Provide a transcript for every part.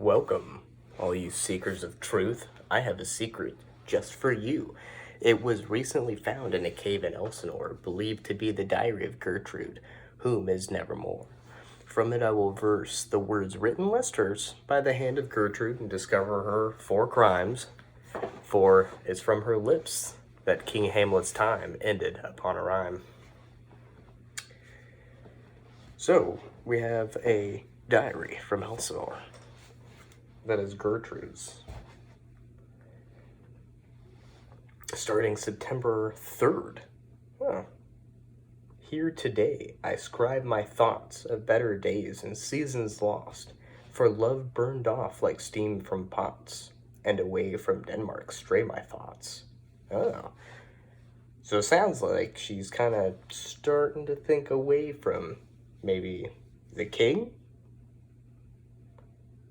Welcome, all you seekers of truth. I have a secret just for you. It was recently found in a cave in Elsinore, believed to be the diary of Gertrude, whom is nevermore. From it I will verse the words written lest hers by the hand of Gertrude and discover her 4 crimes, for it's from her lips that King Hamlet's time ended upon a rhyme. So, we have a diary from Elsinore. That is Gertrude's. Starting September 3rd. Huh. Here today I scribe my thoughts of better days and seasons lost, for love burned off like steam from pots, and away from Denmark stray my thoughts. Oh. So it sounds like she's kind of starting to think away from maybe the king?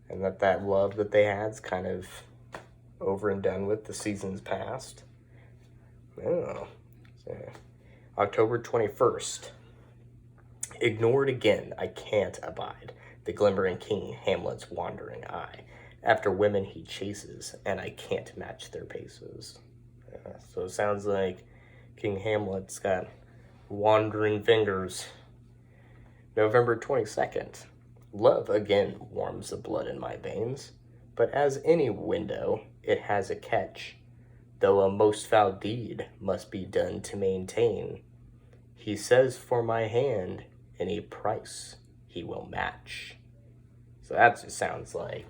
And that love that they had's kind of over and done with, the seasons past. Oh. So, October 21st. Ignored again, I can't abide the glimmering King Hamlet's wandering eye. After women he chases, and I can't match their paces. So it sounds like King Hamlet's got wandering fingers. November 22nd. Love again warms the blood in my veins, but as any window, it has a catch, though a most foul deed must be done to maintain. He says for my hand, any price he will match. So that just sounds like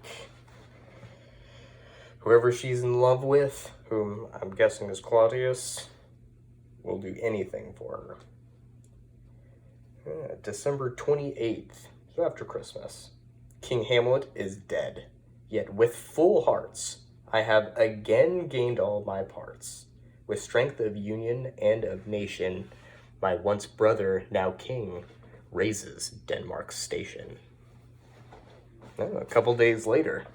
whoever she's in love with, whom I'm guessing is Claudius, will do anything for her. December 28th. So after Christmas, King Hamlet is dead, yet with full hearts I have again gained all my parts. With strength of union and of nation, my once brother, now king, raises Denmark's station. A couple days later,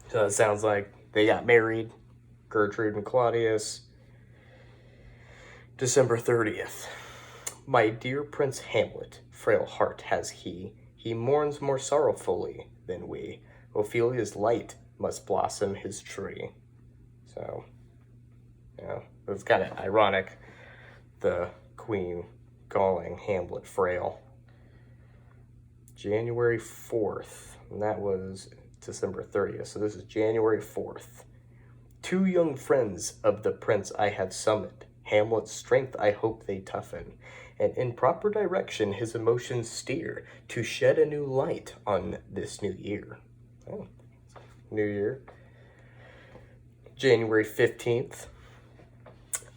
so it sounds like they got married, Gertrude and Claudius. December 30th. My dear Prince Hamlet, frail heart has he mourns more sorrowfully than we. Ophelia's light must blossom his tree. So, it's kind of ironic, the queen calling Hamlet frail. January 4th, and that was December 30th, so this is January 4th. 2 young friends of the prince I have summoned. Hamlet's strength I hope they toughen, and in proper direction his emotions steer, to shed a new light on this new year. Oh, new year. January 15th.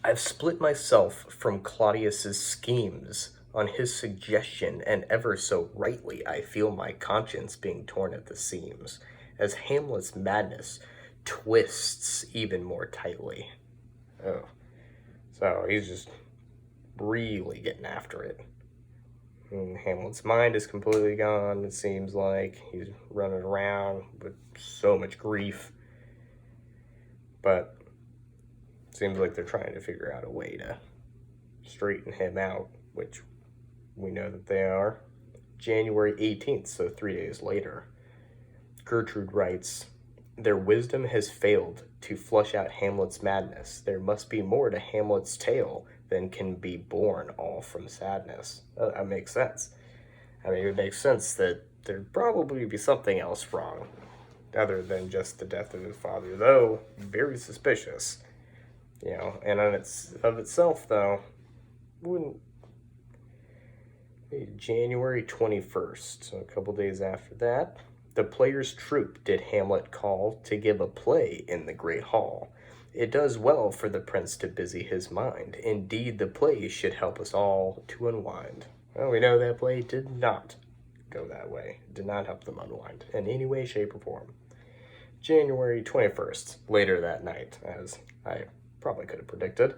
I've split myself from Claudius's schemes on his suggestion, and ever so rightly I feel my conscience being torn at the seams, as Hamlet's madness twists even more tightly. Oh. So he's just really getting after it. And Hamlet's mind is completely gone. It seems like he's running around with so much grief. But it seems like they're trying to figure out a way to straighten him out, which we know that they are. January 18th, so 3 days later, Gertrude writes, their wisdom has failed to flush out Hamlet's madness. There must be more to Hamlet's tale than can be born all from sadness. That makes sense. I mean, it makes sense that there'd probably be something else wrong, other than just the death of his father, though very suspicious. And on of itself, though, wouldn't be January 21st, so a couple days after that. The players' troupe did Hamlet call to give a play in the great hall. It does well for the prince to busy his mind. Indeed, the play should help us all to unwind. Well, we know that play did not go that way. It did not help them unwind in any way, shape, or form. January 21st, later that night, as I probably could have predicted.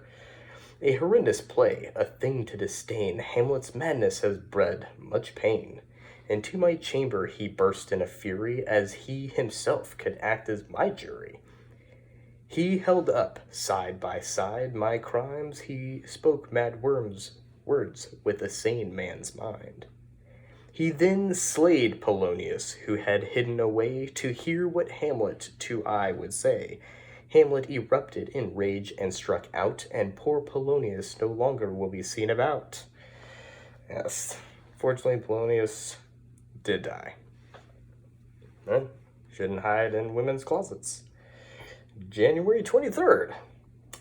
A horrendous play, a thing to disdain. Hamlet's madness has bred much pain. Into my chamber he burst in a fury, as he himself could act as my jury. He held up, side by side, my crimes. He spoke mad words with a sane man's mind. He then slayed Polonius, who had hidden away to hear what Hamlet to I would say. Hamlet erupted in rage and struck out, and poor Polonius no longer will be seen about. Yes, fortunately, Polonius did die. Shouldn't hide in women's closets. January 23rd.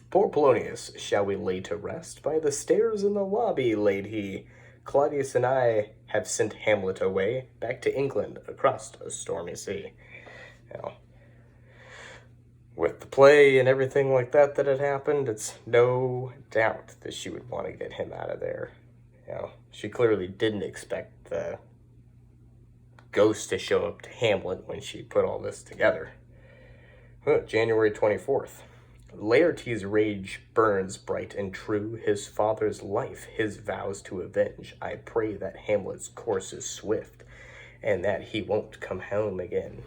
Poor Polonius, shall we lay to rest? By the stairs in the lobby laid he. Claudius and I have sent Hamlet away, back to England, across a stormy sea. Now, with the play and everything like that had happened, it's no doubt that she would want to get him out of there. She clearly didn't expect the ghost to show up to Hamlet when she put all this together. January 24th. Laertes' rage burns bright and true, his father's life, his vows to avenge. I pray that Hamlet's course is swift, and that he won't come home again.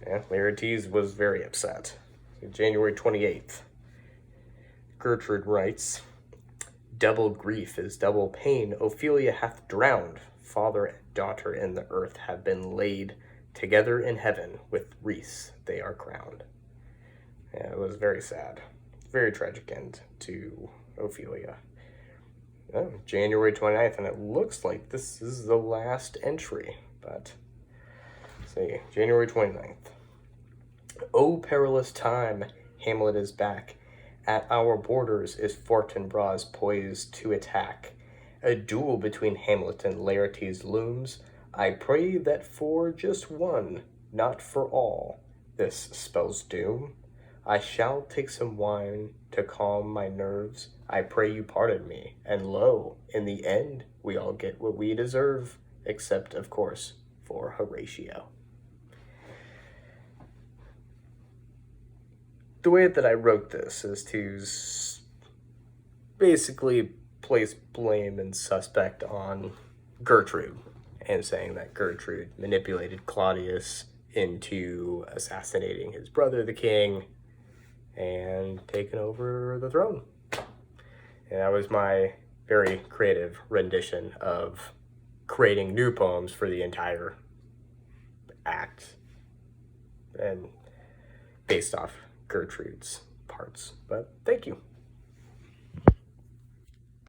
Laertes was very upset. January 28th. Gertrude writes, double grief is double pain. Ophelia hath drowned. Father and daughter in the earth have been laid together in heaven. With wreaths they are crowned. It was very sad. Very tragic end to Ophelia. January 29th, and it looks like this is the last entry, but let's see. January 29th. O perilous time, Hamlet is back. At our borders is Fortinbras poised to attack. A duel between Hamlet and Laertes looms. I pray that for just one, not for all, this spells doom. I shall take some wine to calm my nerves. I pray you pardon me. And lo, in the end, we all get what we deserve, except, of course, for Horatio. The way that I wrote this is to basically place blame and suspect on Gertrude, and saying that Gertrude manipulated Claudius into assassinating his brother, the king, and taking over the throne. And that was my very creative rendition of creating new poems for the entire act, and based off Gertrude's parts. But thank you.